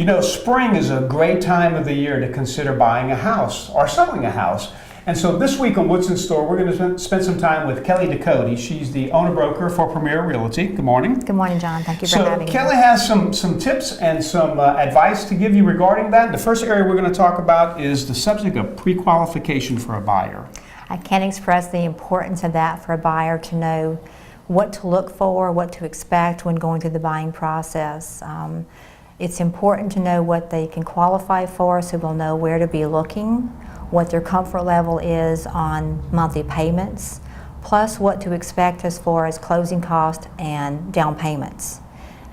You know, spring is a great time of the year to consider buying a house or selling a house. And so this week on What's in Store, we're going to spend some time with Kelly Ducote. She's the owner-broker for Premier Realty. Good morning. Good morning, John. Thank you for having me. So Kelly has some tips and some advice to give you regarding that. The first area we're going to talk about is the subject of pre-qualification for a buyer. I can't express the importance of that for a buyer to know what to look for, what to expect when going through the buying process. It's important to know what they can qualify for so they'll know where to be looking, what their comfort level is on monthly payments, plus what to expect as far as closing costs and down payments.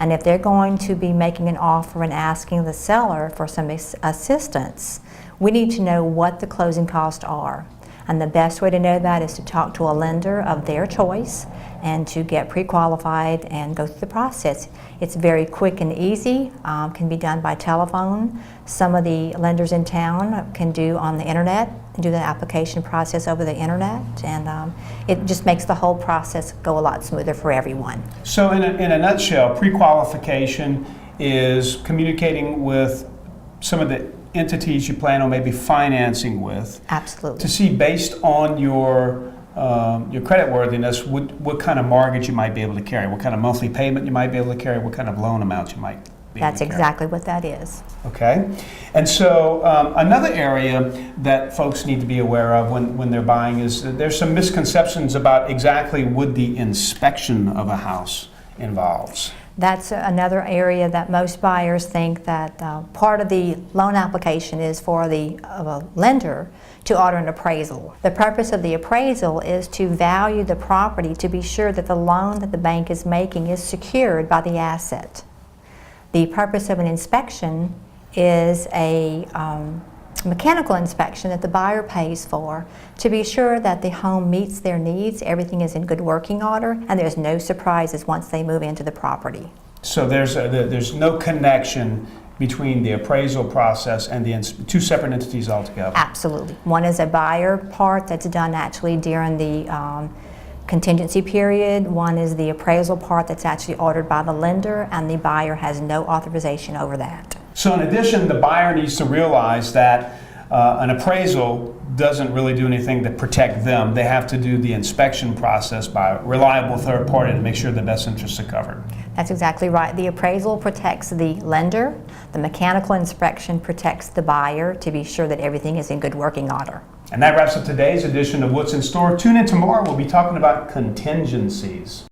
And if they're going to be making an offer and asking the seller for some assistance, we need to know what the closing costs are. And the best way to know that is to talk to a lender of their choice and to get pre-qualified and go through the process. It's very quick and easy, can be done by telephone. Some of the lenders in town can do on the internet, do the application process over the internet, and it just makes the whole process go a lot smoother for everyone. So in a nutshell, pre-qualification is communicating with some of the entities you plan on maybe financing with. Absolutely. To see based on your credit worthiness, what kind of mortgage you might be able to carry, what kind of monthly payment you might be able to carry, what kind of loan amount you might be able to carry. That's exactly what that is. Okay. And so another area that folks need to be aware of when they're buying is that there's some misconceptions about exactly what the inspection of a house involves. That's another area that most buyers think that part of the loan application is for the lender to order an appraisal. The purpose of the appraisal is to value the property to be sure that the loan that the bank is making is secured by the asset. The purpose of an inspection is a mechanical inspection that the buyer pays for to be sure that the home meets their needs, everything is in good working order, and there's no surprises once they move into the property. So there's no connection between the appraisal process and the two separate entities altogether? Absolutely. One is a buyer part that's done actually during the contingency period. One is the appraisal part that's actually ordered by the lender, and the buyer has no authorization over that. So in addition, the buyer needs to realize that an appraisal doesn't really do anything to protect them. They have to do the inspection process by a reliable third party to make sure the best interests are covered. That's exactly right. The appraisal protects the lender. The mechanical inspection protects the buyer to be sure that everything is in good working order. And that wraps up today's edition of What's in Store. Tune in tomorrow. We'll be talking about contingencies.